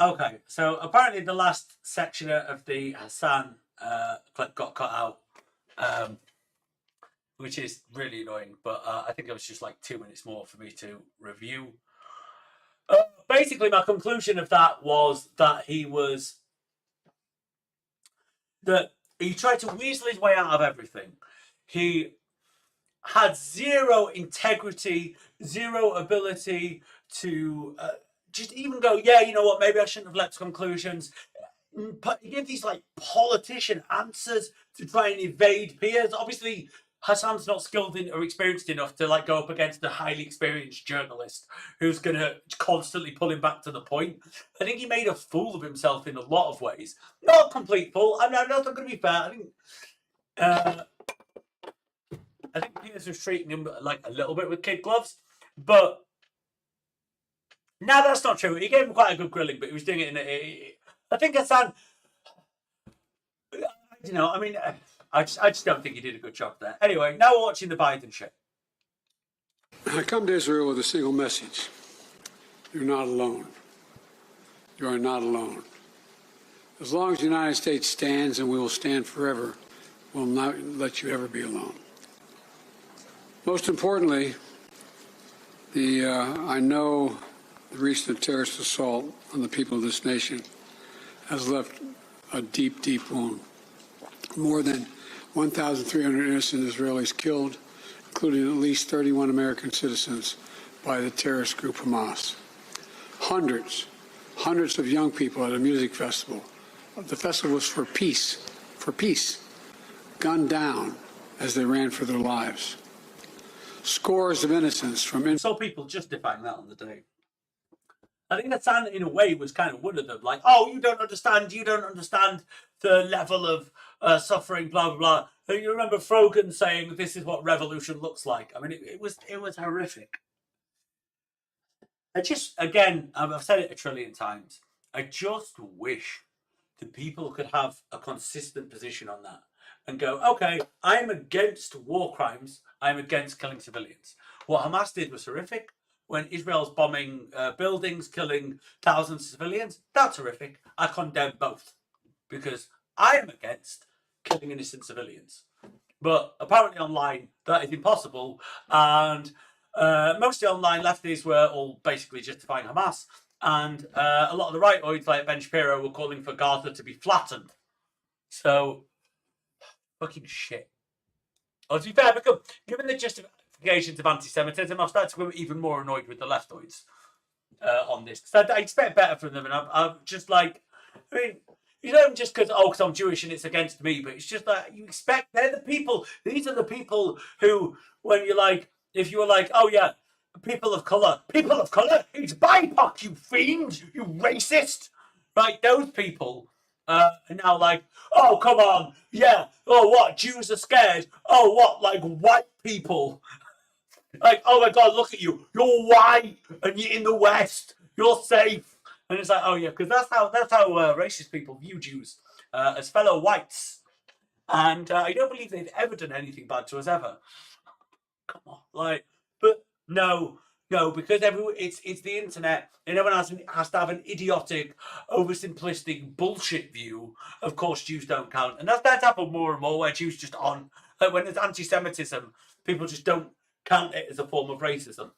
Okay, so apparently the last section of the Hasan clip got cut out, um, which is really annoying. But I think it was just like 2 minutes more for me to review. Basically, my conclusion of that was that he tried to weasel his way out of everything. He had zero integrity, zero ability to just even go, yeah, you know what, maybe I shouldn't have leapt to conclusions. But he gave these like politician answers to try and evade Piers. Obviously, Hassan's not skilled in or experienced enough to like go up against a highly experienced journalist who's going to constantly pull him back to the point. I think he made a fool of himself in a lot of ways. Not a complete fool. I'm not going to be fair. Uh, I think Piers was treating him like a little bit with kid gloves, but no, that's not true. He gave him quite a good grilling, but he was doing it in I think Hassan. You know, I mean, I just don't think he did a good job there. Anyway, now we're watching the Biden shit. I come to Israel with a single message. You're not alone. You are not alone. As long as the United States stands, and we will stand forever, we'll not let you ever be alone. Most importantly, I know the recent terrorist assault on the people of this nation has left a deep, deep wound. More than 1,300 innocent Israelis killed, including at least 31 American citizens by the terrorist group Hamas. Hundreds of young people at a music festival. The festival was for peace, gunned down as they ran for their lives. Scores of innocents from... So people justifying that on the day. I think that in a way was kind of one of them. Like, oh, you don't understand the level of suffering, blah, blah, blah. And you remember Frogan saying, this is what revolution looks like. I mean, it was horrific. Again, I've said it a trillion times. I just wish the people could have a consistent position on that and go, okay, I'm against war crimes. I'm against killing civilians. What Hamas did was horrific. When Israel's bombing buildings, killing thousands of civilians, that's horrific. I condemn both because I am against killing innocent civilians. But apparently online, that is impossible. And most of the online lefties were all basically justifying Hamas. And a lot of the rightoids, like Ben Shapiro, were calling for Gaza to be flattened. So, fucking shit. Oh, to be fair, because given the justifications of anti-Semitism, I've started to become even more annoyed with the leftoids on this. Because I expect better from them. And I'm just like, I mean, you don't just because I'm Jewish and it's against me, but it's just that you expect they're the people. These are the people who, when you're like, if you were like, oh yeah, people of color, it's BIPOC, you fiend, you racist, right? Those people are now like, oh come on, yeah, oh what, Jews are scared, oh what, like white people, like oh my god, look at you, you're white and you're in the West, you're safe. And it's like, oh yeah, because that's how racist people view Jews as fellow whites, and I don't believe they've ever done anything bad to us ever. Come on, like, but no, because it's the internet, and everyone has to have an idiotic, oversimplistic bullshit view. Of course, Jews don't count, and that's happened more and more where Jews just on like when there's anti-Semitism, people just don't count it as a form of racism.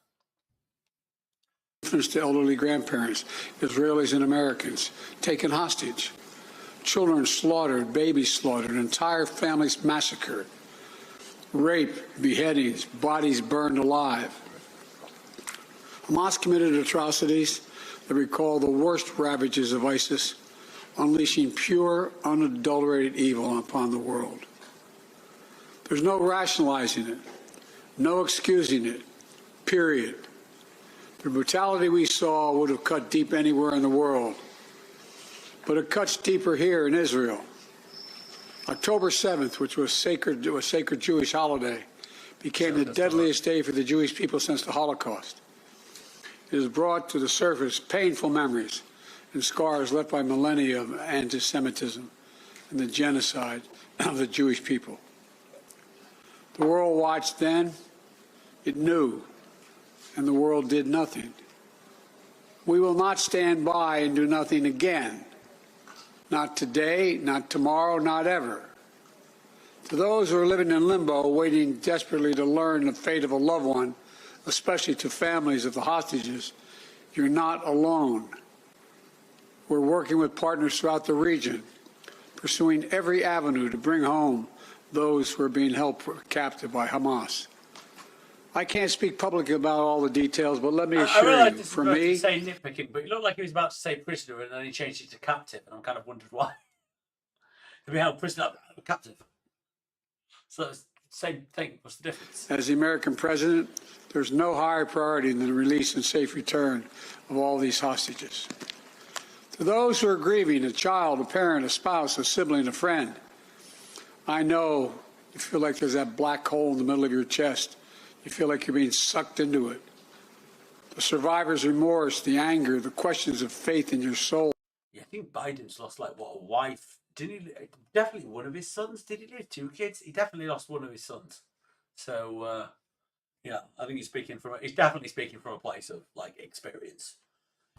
To elderly grandparents, Israelis and Americans taken hostage, children slaughtered, babies slaughtered, entire families massacred, rape, beheadings, bodies burned alive. Hamas committed atrocities that recall the worst ravages of ISIS, unleashing pure, unadulterated evil upon the world. There's no rationalizing it, no excusing it, period. The brutality we saw would have cut deep anywhere in the world, but it cuts deeper here in Israel. October 7th, which was a sacred Jewish holiday, became the deadliest day for the Jewish people since the Holocaust. It has brought to the surface painful memories and scars left by millennia of anti-Semitism and the genocide of the Jewish people. The world watched then, it knew, and the world did nothing. We will not stand by and do nothing again. Not today, not tomorrow, not ever. To those who are living in limbo, waiting desperately to learn the fate of a loved one, especially to families of the hostages, you're not alone. We're working with partners throughout the region, pursuing every avenue to bring home those who are being held captive by Hamas. I can't speak publicly about all the details, but let me assure you, for me... to say nitpicking, but it looked like he was about to say prisoner, and then he changed it to captive, and I'm kind of wondered why. To be held prisoner, captive. So it's the same thing. What's the difference? As the American president, there's no higher priority than the release and safe return of all these hostages. To those who are grieving, a child, a parent, a spouse, a sibling, a friend, I know you feel like there's that black hole in the middle of your chest. You feel like you're being sucked into it. The survivor's remorse, the anger, the questions of faith in your soul. Yeah, I think Biden's lost, like, what, a wife? Didn't he? Definitely one of his sons. Did he leave 2 kids? He definitely lost one of his sons. So, yeah, I think he's definitely speaking from a place of, like, experience.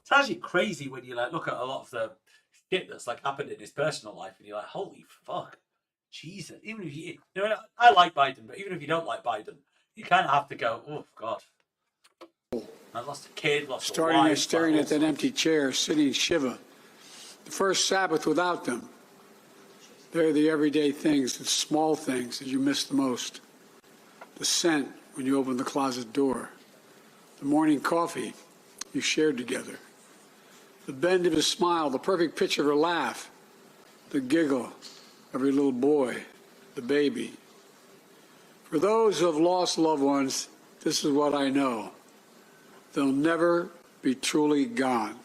It's actually crazy when you, like, look at a lot of the shit that's, like, happened in his personal life, and you're like, holy fuck, Jesus. Even if you know, I like Biden, but even if you don't like Biden, you kind of have to go, oh, God. I lost a kid, lost a wife. Starting at staring at that empty chair, sitting Shiva. The first Sabbath without them. They're the everyday things, the small things that you miss the most. The scent when you open the closet door. The morning coffee you shared together. The bend of his smile, the perfect pitch of her laugh. The giggle of your little boy, the baby. For those who have lost loved ones, this is what I know. They'll never be truly gone.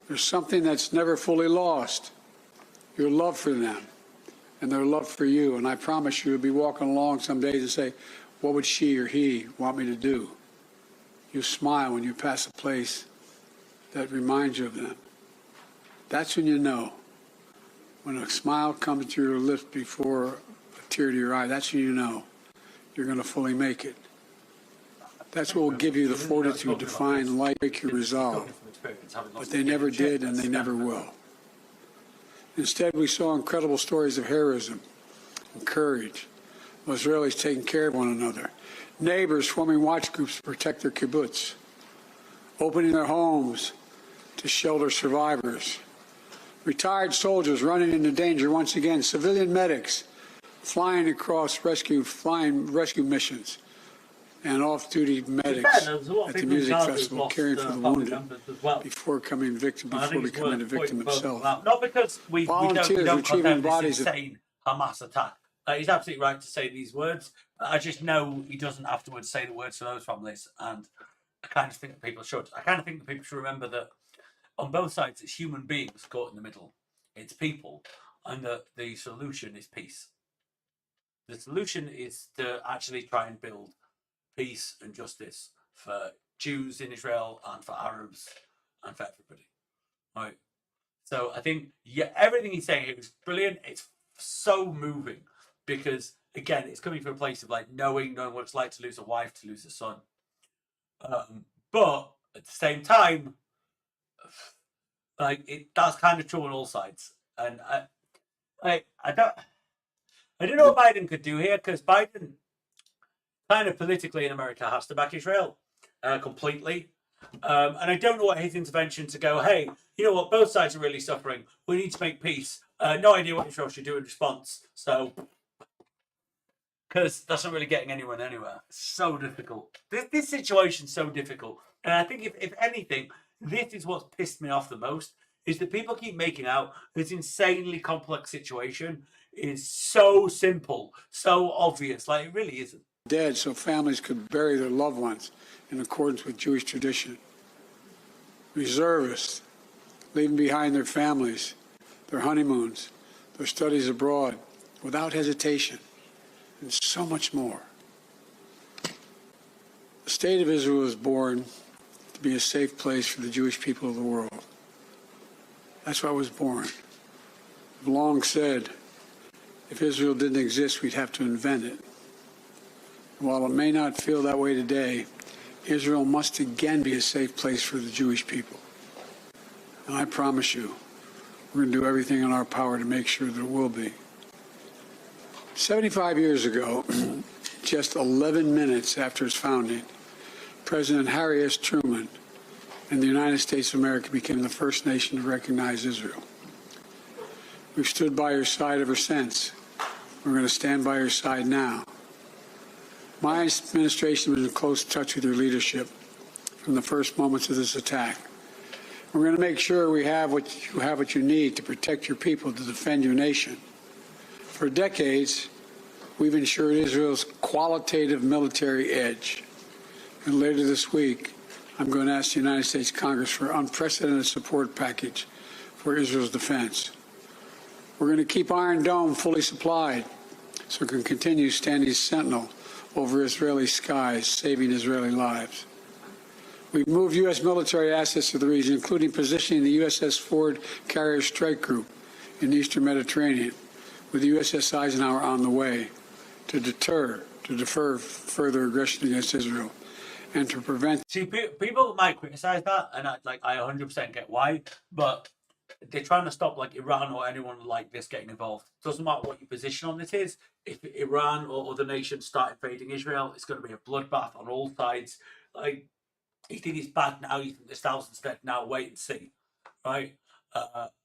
There's something that's never fully lost. Your love for them and their love for you. And I promise you, you'll be walking along some days and say, what would she or he want me to do? You smile when you pass a place that reminds you of them. That's when you know. When a smile comes to your lips before a tear to your eye, that's when you know you're going to fully make it. That's what will give you the fortitude to find life, make your resolve. But they never did, and they never will. Instead, we saw incredible stories of heroism and courage. Israelis taking care of one another. Neighbors forming watch groups to protect their kibbutz. Opening their homes to shelter survivors. Retired soldiers running into danger once again. Civilian medics flying across rescue missions. And off-duty medics at the music festival caring for the wounded before becoming victim himself. Not because we Volunteers don't retrieving condemn this bodies insane Hamas attack. He's absolutely right to say these words. I just know he doesn't afterwards say the words to those families, and I kind of think that people should. I kind of think that people should remember that on both sides, it's human beings caught in the middle. It's people, and the solution is peace. The solution is to actually try and build peace and justice for Jews in Israel and for Arabs and for everybody. Right. So I think, yeah, everything he's saying here is brilliant. It's so moving because, again, it's coming from a place of like knowing what it's like to lose a wife, to lose a son. But at the same time, like that's kind of true on all sides. And I don't know what Biden could do here, because Biden kind of politically in America has to back Israel completely. And I don't know what his intervention to go, hey, you know what, both sides are really suffering. We need to make peace. No idea what Israel should do in response. So, because that's not really getting anyone anywhere. It's so difficult. This situation's so difficult. And I think if anything, this is what's pissed me off the most, is that people keep making out this insanely complex situation is so simple, so obvious. Like, it really isn't. Dead so families could bury their loved ones in accordance with Jewish tradition. Reservists, leaving behind their families, their honeymoons, their studies abroad, without hesitation, and so much more. The State of Israel was born to be a safe place for the Jewish people of the world. That's why it was born. I've long said, if Israel didn't exist, we'd have to invent it. While it may not feel that way today, Israel must again be a safe place for the Jewish people. And I promise you, we're going to do everything in our power to make sure that it will be. 75 years ago, just 11 minutes after its founding, President Harry S. Truman and the United States of America became the first nation to recognize Israel. We've stood by your side ever since. We're going to stand by your side now. My administration was in close touch with your leadership from the first moments of this attack. We're going to make sure we have what you need to protect your people, to defend your nation. For decades, we've ensured Israel's qualitative military edge. And later this week, I'm going to ask the United States Congress for an unprecedented support package for Israel's defense. We're going to keep Iron Dome fully supplied so it can continue standing sentinel over Israeli skies, saving Israeli lives. We've moved U.S. military assets to the region, including positioning the USS Ford Carrier Strike Group in the Eastern Mediterranean, with the USS Eisenhower on the way to defer further aggression against Israel, and to prevent. See, people might criticize that, and I 100% get why, but they're trying to stop like Iran or anyone like this getting involved. Doesn't matter what your position on it is. If Iran or other nations start invading Israel, it's going to be a bloodbath on all sides. Like, you think it's bad now, you think there's thousands dead now, wait and see, right?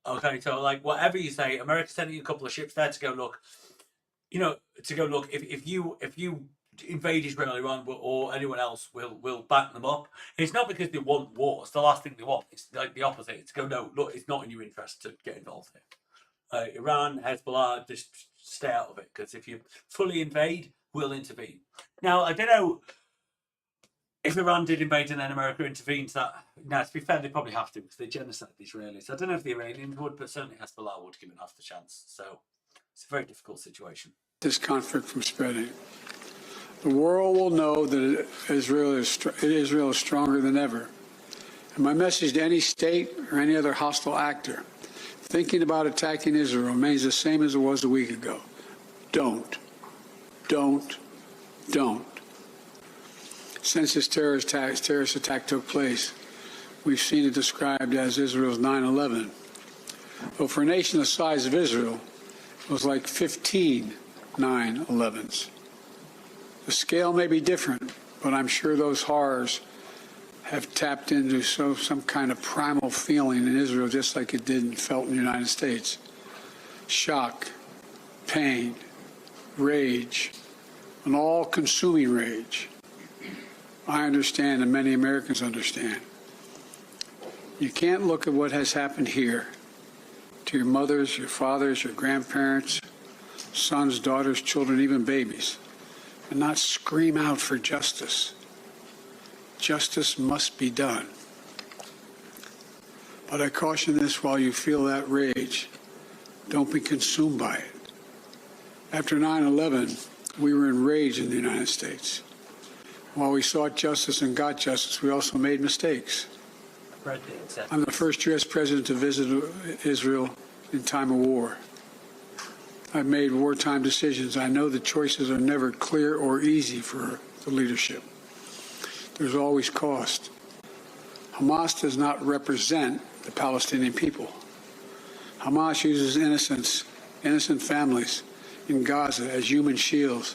Okay, so like whatever you say, America's sending a couple of ships there to go look. If you invade Israel, Iran, or anyone else will back them up. It's not because they want war. It's the last thing they want. It's like the opposite. It's go, no, look, it's not in your interest to get involved here. Iran, Hezbollah, just stay out of it, because if you fully invade, we'll intervene. Now, I don't know if Iran did invade and then America intervenes. Now, to be fair, they probably have to, because they genocide the Israelis. I don't know if the Iranians would, but certainly Hezbollah would, given half the chance. So it's a very difficult situation. This conflict from spreading. The world will know that Israel is stronger than ever. And my message to any state or any other hostile actor thinking about attacking Israel remains the same as it was a week ago. Don't. Since this terrorist attack took place, we've seen it described as Israel's 9/11. But for a nation the size of Israel, it was like 15 9/11s. The scale may be different, but I'm sure those horrors have tapped into some kind of primal feeling in Israel, just like it did and felt in the United States. Shock, pain, rage, an all-consuming rage. I understand, and many Americans understand. You can't look at what has happened here to your mothers, your fathers, your grandparents, sons, daughters, children, even babies, and not scream out for justice. Justice must be done. But I caution this: while you feel that rage, don't be consumed by it. After 9/11, we were enraged in the United States. While we sought justice and got justice, we also made mistakes. I'm the first U.S. president to visit Israel in time of war. I've made wartime decisions. I know the choices are never clear or easy for the leadership. There's always cost. Hamas does not represent the Palestinian people. Hamas uses innocent families in Gaza as human shields,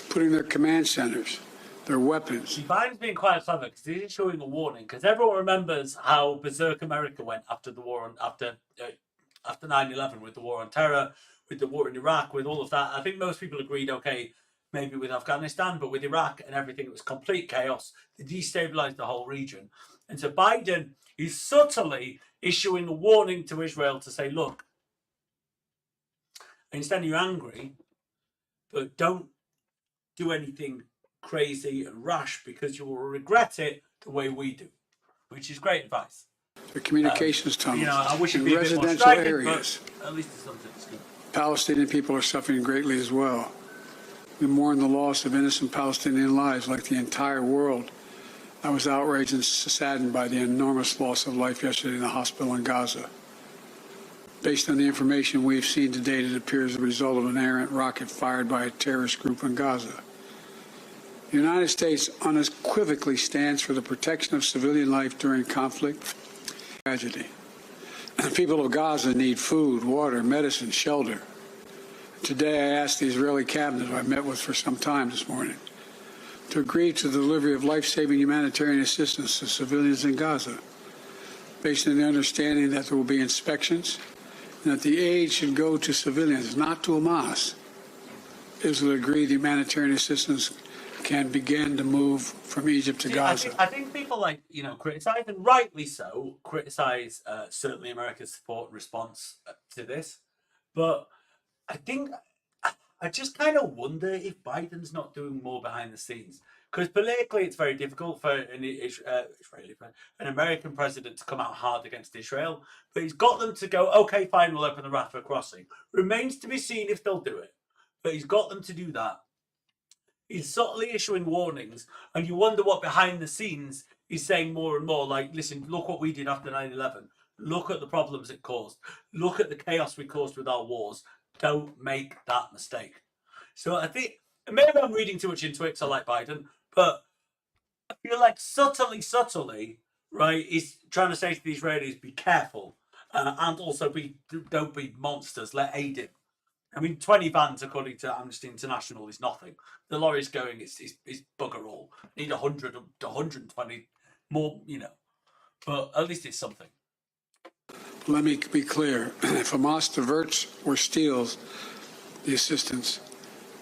putting their command centers, their weapons. Biden's being quite clever, because he's issuing a warning, because everyone remembers how berserk America went after 9/11, with the war on terror, with the war in Iraq, with all of that. I think most people agreed, okay, maybe with Afghanistan, but with Iraq and everything, it was complete chaos. They destabilized the whole region. And so Biden is subtly issuing a warning to Israel to say, look, I understand you're angry, but don't do anything crazy and rash, because you will regret it the way we do, which is great advice. The communications tunnels I wish it'd in be a bit more residential striking, areas. but at least it's something that's good. Palestinian people are suffering greatly as well. We mourn the loss of innocent Palestinian lives like the entire world. I was outraged and saddened by the enormous loss of life yesterday in the hospital in Gaza. Based on the information we've seen to date, it appears the result of an errant rocket fired by a terrorist group in Gaza. The United States unequivocally stands for the protection of civilian life during conflict and tragedy. The people of Gaza need food, water, medicine, shelter. Today, I asked the Israeli cabinet, who I met with for some time this morning, to agree to the delivery of life-saving humanitarian assistance to civilians in Gaza, based on the understanding that there will be inspections and that the aid should go to civilians, not to Hamas. Israel agreed the humanitarian assistance can begin to move from Egypt to Gaza. I think people criticize, and rightly so, criticize certainly America's support and response to this. But I just kind of wonder if Biden's not doing more behind the scenes. Because politically, it's very difficult for an American president to come out hard against Israel. But he's got them to go, okay, fine, we'll open the Rafah crossing. Remains to be seen if they'll do it. But he's got them to do that. He's subtly issuing warnings, and you wonder what behind the scenes he's saying more and more. Like, listen, look what we did after 9/11. Look at the problems it caused. Look at the chaos we caused with our wars. Don't make that mistake. So I think, maybe I'm reading too much into it, so I like Biden, but I feel like subtly, right, he's trying to say to the Israelis, be careful, and also don't be monsters, let aid in. I mean, 20 vans, according to Amnesty International, is nothing. The lorry's going, it's bugger all. Need 100 to 120 more, but at least it's something. Let me be clear. If Hamas diverts or steals the assistance,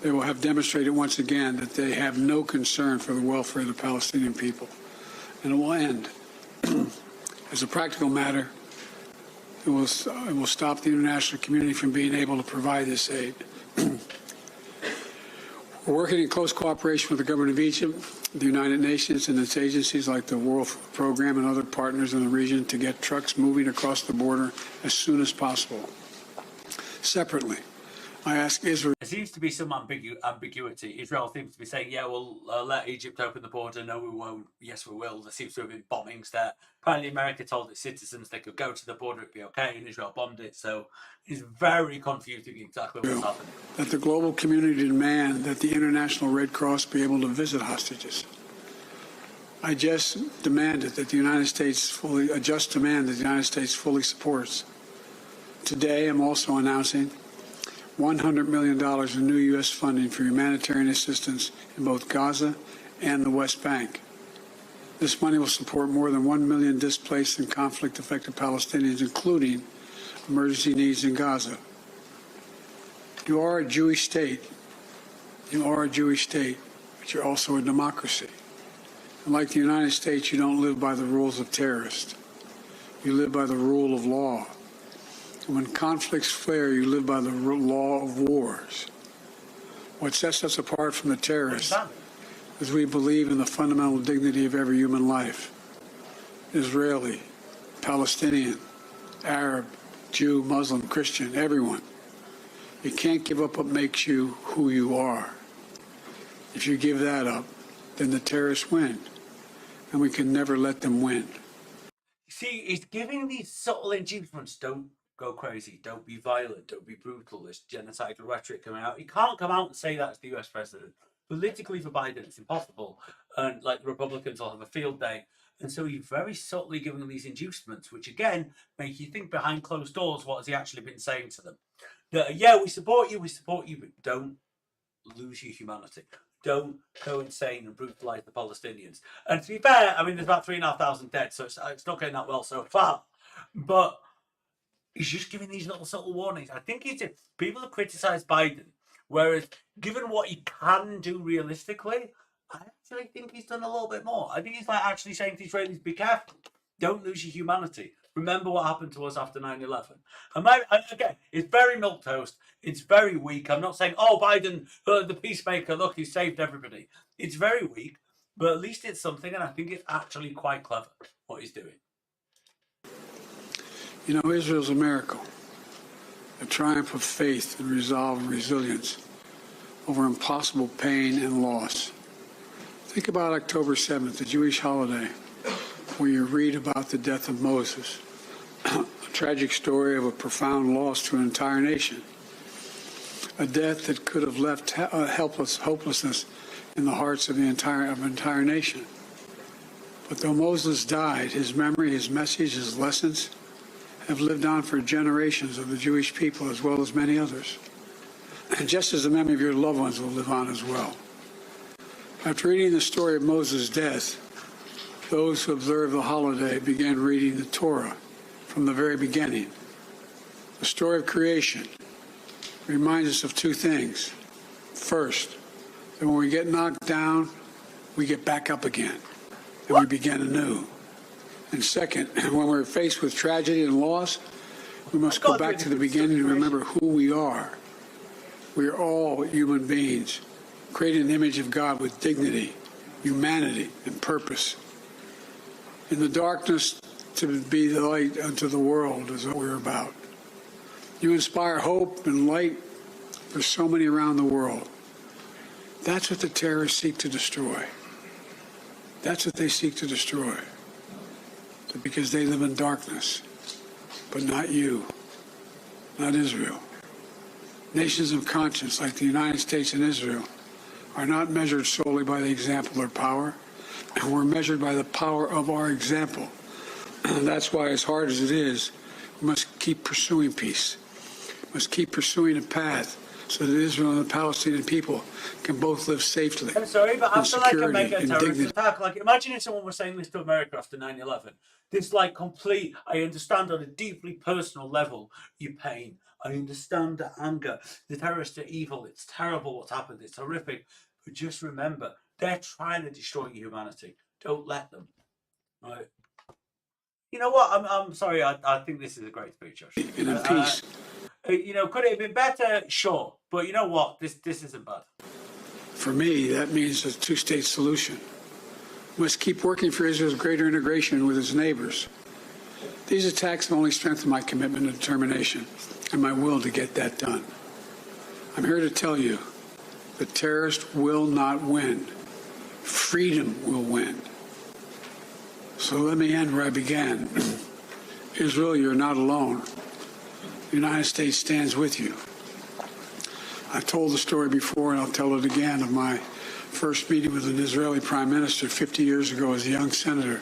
they will have demonstrated once again that they have no concern for the welfare of the Palestinian people. And it will end. As a practical matter, it will stop the international community from being able to provide this aid. We're working in close cooperation with the government of Egypt, the United Nations, and its agencies like the World Food Program and other partners in the region to get trucks moving across the border as soon as possible. Separately, I ask Israel. There seems to be some ambiguity. Israel seems to be saying, yeah, we'll let Egypt open the border. No, we won't. Yes, we will. There seems to have been bombings there. Apparently, America told its citizens they could go to the border, it'd be okay, and Israel bombed it. So it's very confusing exactly what's happening. That the global community demand that the International Red Cross be able to visit hostages. I just demanded that the United States fully supports. Today, I'm also announcing $100 million in new U.S. funding for humanitarian assistance in both Gaza and the West Bank. This money will support more than 1 million displaced and conflict-affected Palestinians, including emergency needs in Gaza. You are a Jewish state. You are a Jewish state, but you're also a democracy. And like the United States, you don't live by the rules of terrorists. You live by the rule of law. And when conflicts flare, you live by the law of wars. What sets us apart from the terrorists is we believe in the fundamental dignity of every human life. Israeli, Palestinian, Arab, Jew, Muslim, Christian, everyone. You can't give up what makes you who you are. If you give that up, then the terrorists win. And we can never let them win. See, it's giving these subtle inducements. Don't go crazy. Don't be violent. Don't be brutal. This genocidal rhetoric coming out. He can't come out and say that as the US president. Politically for Biden, it's impossible. And like the Republicans will have a field day. And so he's very subtly giving them these inducements, which again make you think behind closed doors, what has he actually been saying to them? That, yeah, we support you, but don't lose your humanity. Don't go insane and brutalise the Palestinians. And to be fair, I mean, there's about 3,500 dead, so it's not going that well so far. But he's just giving these little subtle warnings. I think people have criticised Biden, whereas given what he can do realistically, I actually think he's done a little bit more. I think he's like actually saying to Israelis, be careful. Don't lose your humanity. Remember what happened to us after 9/11. And again, it's very milquetoast. It's very weak. I'm not saying, oh, Biden, the peacemaker, look, he saved everybody. It's very weak, but at least it's something, and I think it's actually quite clever what he's doing. You know, Israel's a miracle, a triumph of faith and resolve and resilience over impossible pain and loss. Think about October 7th, the Jewish holiday, where you read about the death of Moses, a tragic story of a profound loss to an entire nation, a death that could have left hopelessness in the hearts of the entire nation. But though Moses died, his memory, his message, his lessons have lived on for generations of the Jewish people as well as many others. And just as the memory of your loved ones will live on as well. After reading the story of Moses' death, those who observe the holiday began reading the Torah from the very beginning. The story of creation reminds us of two things. First, that when we get knocked down, we get back up again, and we begin anew. And second, when we're faced with tragedy and loss, we must go back to the beginning and remember who we are. We are all human beings, created in the image of God with dignity, humanity, and purpose. In the darkness, to be the light unto the world is what we're about. You inspire hope and light for so many around the world. That's what the terrorists seek to destroy. That's what they seek to destroy. Because they live in darkness. But not you. Not Israel. Nations of conscience like the United States and Israel are not measured solely by the example or power, and we're measured by the power of our example. And that's why, as hard as it is, we must keep pursuing peace. We must keep pursuing a path so that Israel and the Palestinian people can both live safely. I'm sorry, but I feel like I make a terrorist dignity. attack. Like, imagine if someone was saying this to America after 9/11. This, like, complete, I understand on a deeply personal level your pain. I understand the anger. The terrorists are evil. It's terrible what's happened. It's horrific. But just remember, they're trying to destroy humanity. Don't let them. Right? You know what? I'm sorry. I think this is a great speech, Josh. And in peace. You know, could it have been better? Sure. But you know what? This isn't bad. For me, that means a two-state solution. We must keep working for Israel's greater integration with its neighbors. These attacks have only strengthened my commitment and determination and my will to get that done. I'm here to tell you the terrorists will not win. Freedom will win. So let me end where I began. Israel, you're not alone. The United States stands with you. I've told the story before, and I'll tell it again, of my first meeting with an Israeli prime minister 50 years ago as a young senator.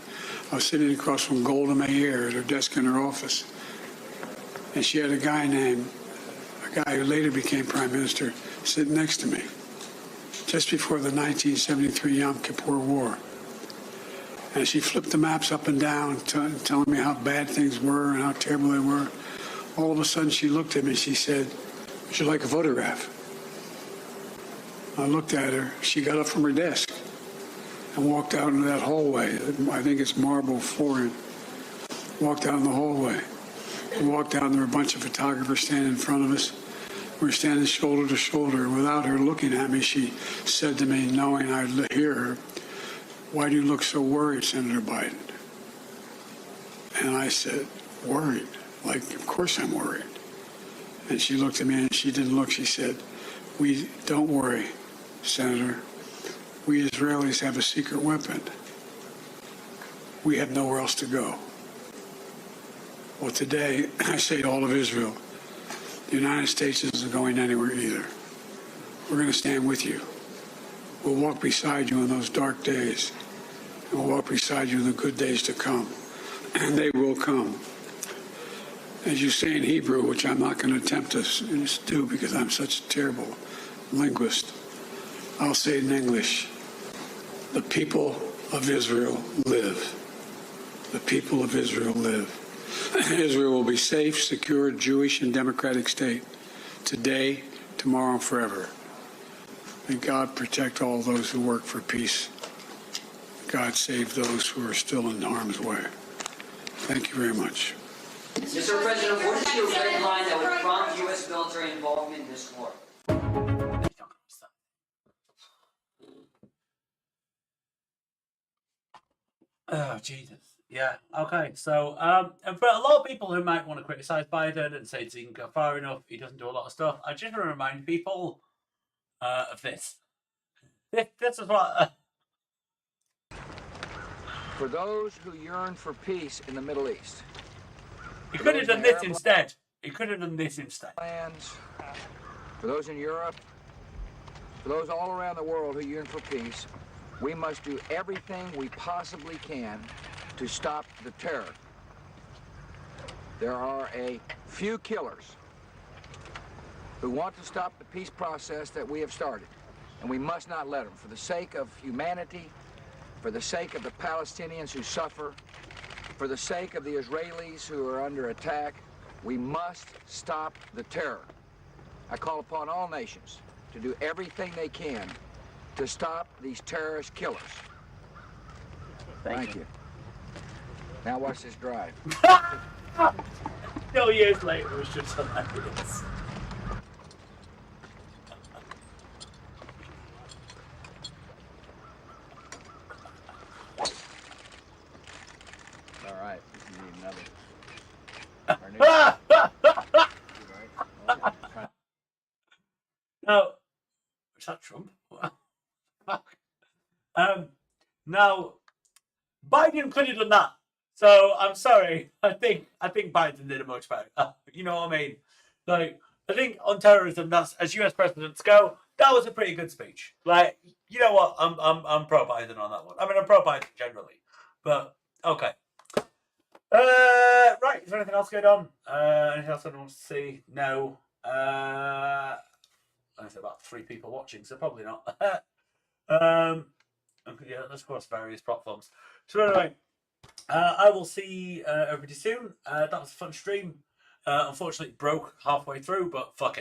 I was sitting across from Golda Meir at her desk in her office. And she had a guy who later became prime minister, sitting next to me, just before the 1973 Yom Kippur War. And she flipped the maps up and down, telling me how bad things were and how terrible they were. All of a sudden, she looked at me and she said, "Would you like a photograph?" I looked at her. She got up from her desk and walked out into that hallway. I think it's marble flooring. Walked out in the hallway. We walked out, and there were a bunch of photographers standing in front of us. We were standing shoulder to shoulder. And without her looking at me, she said to me, knowing I'd hear her, "Why do you look so worried, Senator Biden?" And I said, "Worried? Like, of course I'm worried." And she looked at me, and she didn't look. She said, "Don't worry, Senator. We Israelis have a secret weapon. We have nowhere else to go." Well, today, I say to all of Israel, the United States isn't going anywhere either. We're going to stand with you. We'll walk beside you in those dark days, and we'll walk beside you in the good days to come. And they will come. As you say in Hebrew, which I'm not going to attempt to do because I'm such a terrible linguist, I'll say it in English. The people of Israel live. The people of Israel live. Israel will be safe, secure, Jewish, and democratic state today, tomorrow, and forever. May God protect all those who work for peace. God save those who are still in harm's way. Thank you very much. Mr. President, what is your red line that would prompt U.S. military involvement in this war? Oh, Jesus. Yeah, okay. So, and for a lot of people who might want to criticize Biden and say he didn't go far enough, he doesn't do a lot of stuff, I just want to remind people of this. This is what... For those who yearn for peace in the Middle East. He could have done this instead. He could have done this instead. Lands, for those in Europe, For those all around the world who yearn for peace, we must do everything we possibly can to stop the terror. There are a few killers who want to stop the peace process that we have started, and we must not let them. For the sake of humanity, for the sake of the Palestinians who suffer, for the sake of the Israelis who are under attack, we must stop the terror. I call upon all nations to do everything they can to stop these terrorist killers. Thank you. Now watch this drive. No, years later, it was just hilarious. All right, you need another. Our new- Right. Now, is that Trump? Fuck. Now, Biden could have done that. So I'm sorry. I think Biden did it much better. You know what I mean? Like, I think on terrorism, that's as US presidents go, that was a pretty good speech. Like, you know what? I'm pro Biden on that one. I mean, I'm pro Biden generally, but okay. Right. Is there anything else going on? Anything else I want to see? No. There's about 3 people watching, so probably not. Yeah, that's across various platforms. So anyway, I will see everybody soon. That was a fun stream. Unfortunately, it broke halfway through, but fuck it.